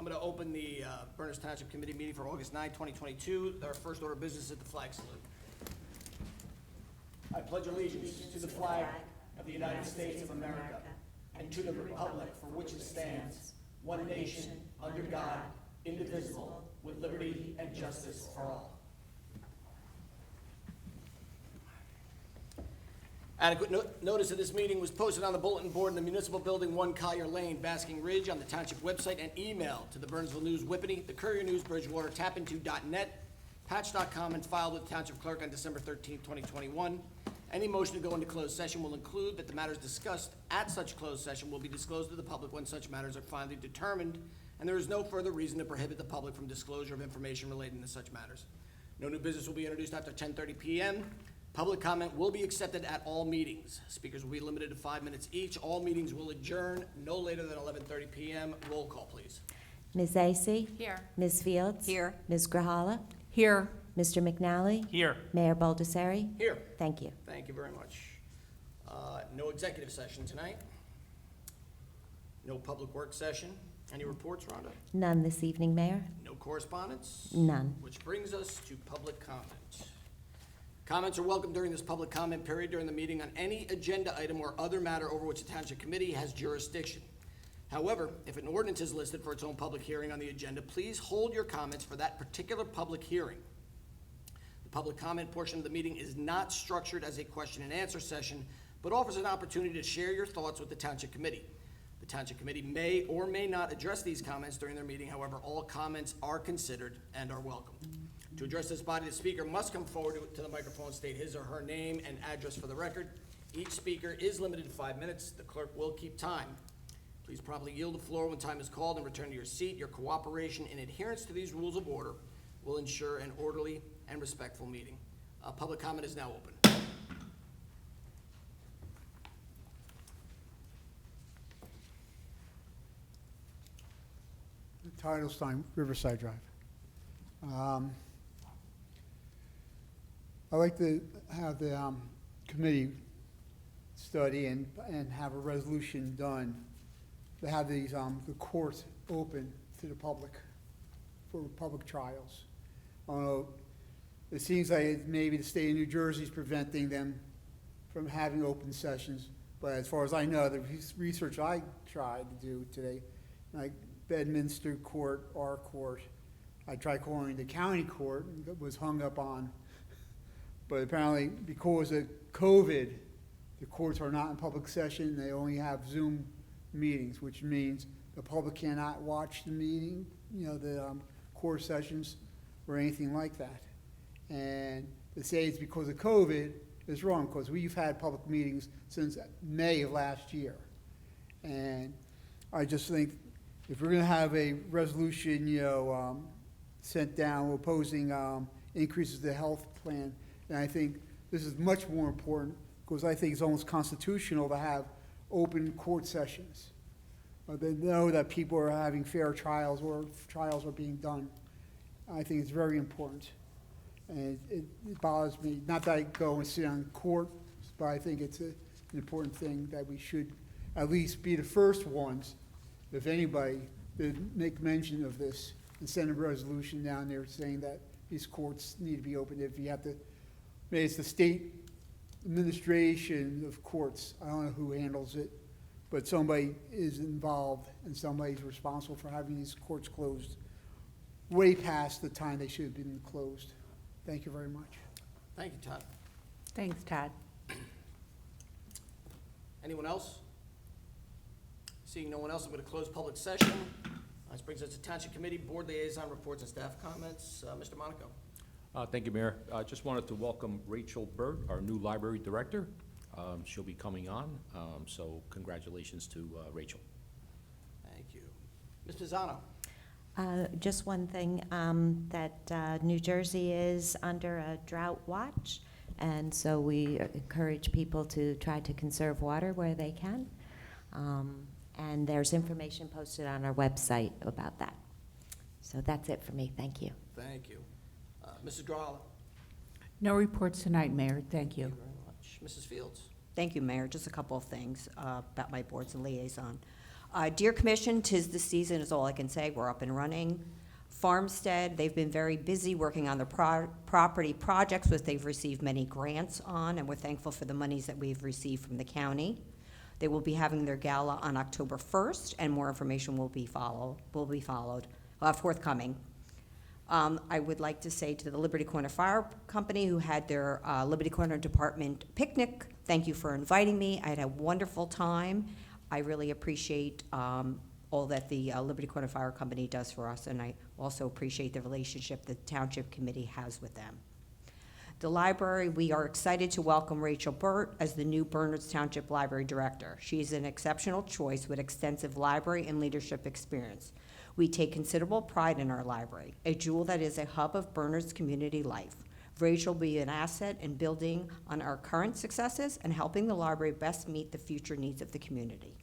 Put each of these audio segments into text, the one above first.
I'm going to open the Berners Township Committee meeting for August 9, 2022. Our first order of business is the flag salute. I pledge allegiance to the flag of the United States of America and to the republic for which it stands, one nation, under God, indivisible, with liberty and justice for all. Adequate notice of this meeting was posted on the bulletin board in the Municipal Building, 1 Collier Lane, Basking Ridge, on the Township website, and emailed to the Burnsville News Whippany, the Courier News Bridgewater, tapinto.net, patch.com, and filed with the Township Clerk on December 13, 2021. Any motion to go into closed session will include that the matters discussed at such closed session will be disclosed to the public when such matters are finally determined, and there is no further reason to prohibit the public from disclosure of information relating to such matters. No new business will be introduced after 10:30 p.m. Public comment will be accepted at all meetings. Speakers will be limited to 5 minutes each. All meetings will adjourn no later than 11:30 p.m. Roll call, please. Ms. Acey? Here. Ms. Fields? Here. Ms. Grahala? Here. Mr. McNally? Here. Mayor Baldessari? Here. Thank you. Thank you very much. No executive session tonight. No public work session. Any reports, Rhonda? None this evening, Mayor? No correspondence? None. Which brings us to public comment. Comments are welcome during this public comment period during the meeting on any agenda item or other matter over which the Township Committee has jurisdiction. However, if an ordinance is listed for its own public hearing on the agenda, please hold your comments for that particular public hearing. The public comment portion of the meeting is not structured as a question and answer session, but offers an opportunity to share your thoughts with the Township Committee. The Township Committee may or may not address these comments during their meeting. However, all comments are considered and are welcome. To address this body, the speaker must come forward to the microphone, state his or her name and address for the record. Each speaker is limited to 5 minutes. The clerk will keep time. Please promptly yield the floor when time is called and return to your seat. Your cooperation in adherence to these rules of order will ensure an orderly and respectful meeting. Public comment is now open. Teitelstein, Riverside Drive. I'd like to have the committee study and have a resolution done to have these the courts open to the public for public trials. I don't know, it seems like maybe the state of New Jersey is preventing them from having open sessions, but as far as I know, the research I tried to do today, like Bedminster Court, our court, I tried calling the county court, and was hung up on. But apparently, because of COVID, the courts are not in public session. They only have Zoom meetings, which means the public cannot watch the meeting, the court sessions or anything like that. And to say it's because of COVID is wrong, because we've had public meetings since May of last year. And I just think if we're going to have a resolution, sent down opposing increases to the health plan, and I think this is much more important because I think it's almost constitutional to have open court sessions. They know that people are having fair trials or trials are being done. I think it's very important. And it bothers me, not that I go and sit on court, but I think it's an important thing that we should at least be the first ones, if anybody, to make mention of this and send a resolution down there saying that these courts need to be open. If you have to, maybe it's the state administration of courts, I don't know who handles it, but somebody is involved and somebody's responsible for having these courts closed way past the time they should have been closed. Thank you very much. Thank you, Todd. Thanks, Todd. Anyone else? Seeing no one else, I'm going to close public session. This brings us to Township Committee, Board Liaison Reports and Staff Comments. Mr. Monaco. Thank you, Mayor. I just wanted to welcome Rachel Burt, our new library director. She'll be coming on, so congratulations to Rachel. Thank you. Ms. Pisano. Just one thing, that New Jersey is under a drought watch, and so we encourage people to try to conserve water where they can. And there's information posted on our website about that. So that's it for me. Thank you. Thank you. Mrs. Grahala. No reports tonight, Mayor. Thank you. Thank you very much. Mrs. Fields. Thank you, Mayor. Just a couple of things about my boards and liaison. Deer Commission, 'tis the season is all I can say. We're up and running. Farmstead, they've been very busy working on their property projects, which they've received many grants on, and we're thankful for the monies that we've received from the county. They will be having their gala on October 1st, and more information will be forthcoming. I would like to say to the Liberty Corner Fire Company, who had their Liberty Corner Department picnic, thank you for inviting me. I had a wonderful time. I really appreciate all that the Liberty Corner Fire Company does for us, and I also appreciate the relationship the Township Committee has with them. The library, we are excited to welcome Rachel Burt as the new Bernards Township Library Director. She's an exceptional choice with extensive library and leadership experience. We take considerable pride in our library, a jewel that is a hub of Bernards community life. Rachel will be an asset in building on our current successes and helping the library best meet the future needs of the community.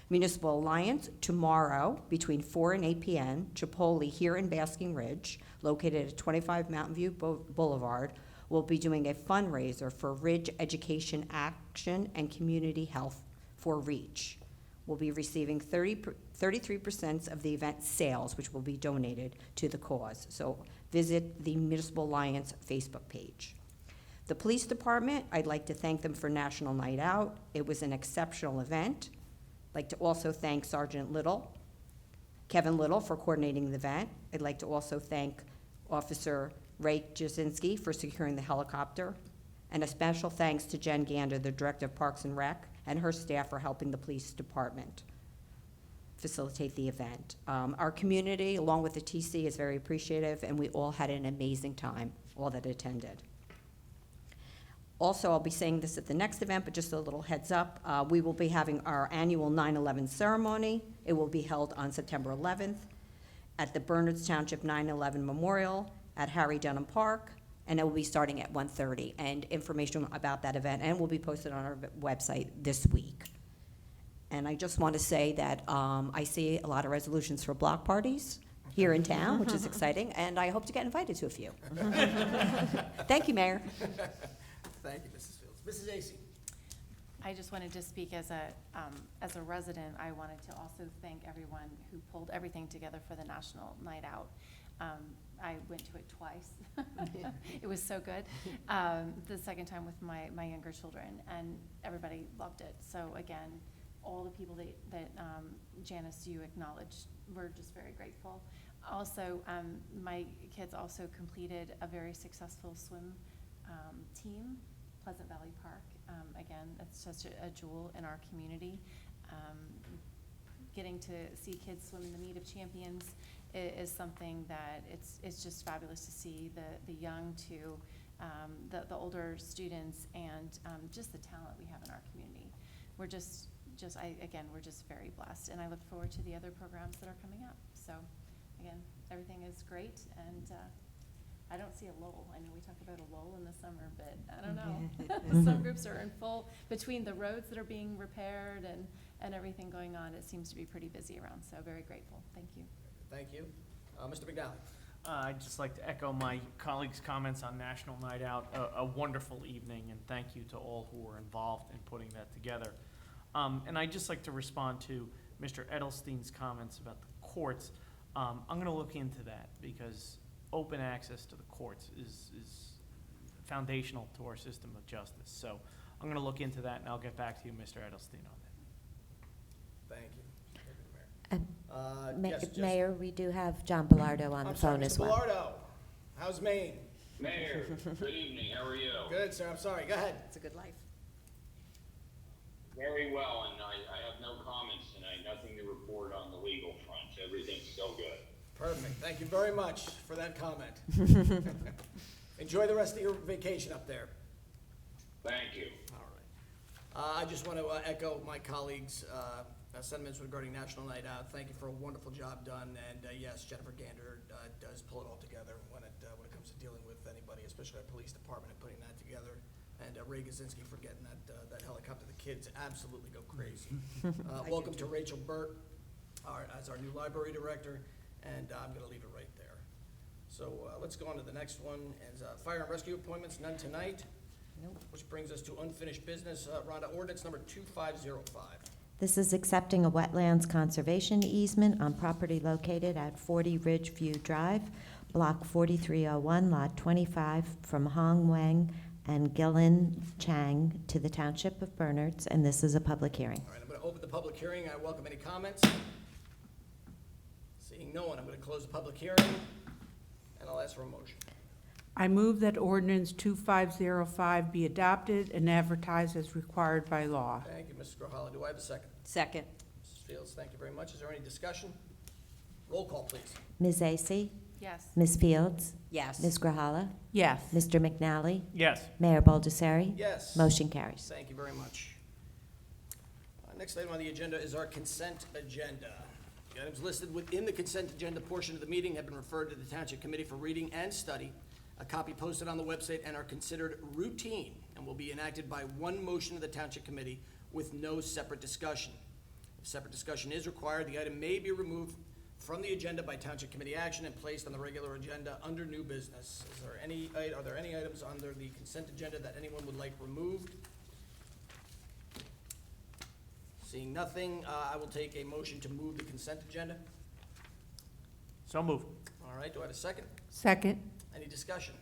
Municipal Alliance, tomorrow, between 4 and 8 p.m., Chipotle here in Basking Ridge, located at 25 Mountain View Boulevard, will be doing a fundraiser for Ridge Education Action and Community Health for REACH. We'll be receiving 33% of the event sales, which will be donated to the cause. So visit the Municipal Alliance Facebook page. The police department, I'd like to thank them for National Night Out. It was an exceptional event. I'd like to also thank Sergeant Kevin Little, for coordinating the event. I'd like to also thank Officer Ray Jasinski for securing the helicopter. And a special thanks to Jen Gander, the Director of Parks and Rec, and her staff for helping the police department facilitate the event. Our community, along with the TC, is very appreciative, and we all had an amazing time, all that attended. Also, I'll be saying this at the next event, but just a little heads up, we will be having our annual 9/11 ceremony. It will be held on September 11th at the Bernards Township 9/11 Memorial at Harry Dunham Park, and it will be starting at 1:30. And information about that event and will be posted on our website this week. And I just want to say that I see a lot of resolutions for block parties here in town, which is exciting, and I hope to get invited to a few. Thank you, Mayor. Thank you, Mrs. Fields. Mrs. Acey. I just wanted to speak as a resident. I wanted to also thank everyone who pulled everything together for the National Night Out. I went to it twice. It was so good. The second time with my younger children, and everybody loved it. So again, all the people that Janice, you acknowledged, we're just very grateful. Also, my kids also completed a very successful swim team, Pleasant Valley Park. Again, it's such a jewel in our community. Getting to see kids swim in the Meet of Champions is something that it's just fabulous to see the young to the older students, and just the talent we have in our community. We're we're just very blessed, and I look forward to the other programs that are coming up. So again, everything is great, and I don't see a lull. I know we talk about a lull in the summer, but I don't know. Some groups are in full, between the roads that are being repaired and everything going on, it seems to be pretty busy around, so very grateful. Thank you. Thank you. Mr. McDowell. I'd just like to echo my colleagues' comments on National Night Out. A wonderful evening, and thank you to all who were involved in putting that together. And I'd just like to respond to Mr. Edelstein's comments about the courts. I'm going to look into that, because open access to the courts is foundational to our system of justice. So I'm going to look into that, and I'll get back to you, Mr. Edelstein, on that. Thank you. Mayor, we do have John Bellardo on the phone as well. Mr. Bellardo, how's Maine? Mayor, good evening, how are you? Good, sir, I'm sorry, go ahead. It's a good life. Very well, and I have no comments tonight, nothing to report on the legal front, everything's still good. Perfect, thank you very much for that comment. Enjoy the rest of your vacation up there. Thank you. All right. I just want to echo my colleagues' sentiments regarding National Night Out. Thank you for a wonderful job done, and yes, Jennifer Gander does pull it all together when it comes to dealing with anybody, especially our police department, and putting that together. And Ray Gazinski for getting that helicopter. The kids absolutely go crazy. Welcome to Rachel Burt as our new library director, and I'm going to leave it right there. So let's go on to the next one. Is fire and rescue appointments, none tonight. Nope. Which brings us to unfinished business. Rhonda, ordinance number 2505. This is accepting a wetlands conservation easement on property located at 40 Ridgeview Drive, Block 4301, Lot 25, from Hong Wang and Gillen Chang to the Township of Bernards, and this is a public hearing. All right, I'm going to open the public hearing. I welcome any comments. Seeing no one, I'm going to close the public hearing, and I'll ask for a motion. I move that ordinance 2505 be adopted and advertised as required by law. Thank you, Mrs. Grohala. Do I have a second? Second. Mrs. Fields, thank you very much. Is there any discussion? Roll call, please. Ms. Vacy? Yes. Ms. Fields? Yes. Ms. Grahala? Yes. Mr. McNally? Yes. Mayor Baldessari? Yes. Motion carries. Thank you very much. Next item on the agenda is our consent agenda. The items listed within the consent agenda portion of the meeting have been referred to the Township Committee for reading and study. A copy posted on the website and are considered routine and will be enacted by one motion of the Township Committee with no separate discussion. If separate discussion is required, the item may be removed from the agenda by Township Committee action and placed on the regular agenda under new business. Are there any items under the consent agenda that anyone would like removed? Seeing nothing, I will take a motion to move the consent agenda. So moved. All right, do I have a second? Second. Any discussion?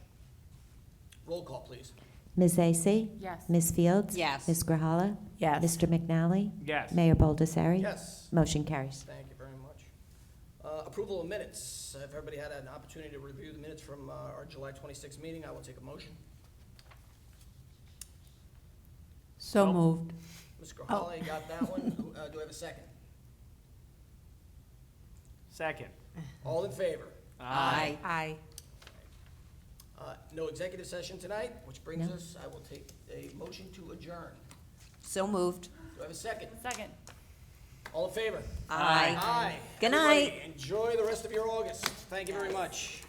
Roll call, please. Ms. Vacy? Yes. Ms. Fields? Yes. Ms. Grahala? Yes. Mr. McNally? Yes. Mayor Baldessari? Yes. Motion carries. Thank you very much. Approval of minutes. If everybody had an opportunity to review the minutes from our July 26th meeting, I will take a motion. So Nope. moved. Ms. Grahala, you got that one? Do I have a second? Second. All in favor? Aye. Aye. No executive session tonight, which brings No. us, I will take a motion to adjourn. So moved. Do I have a second? Second. All in favor? Aye. Aye. Good Everybody, night. enjoy the rest of your August. Thank you very much.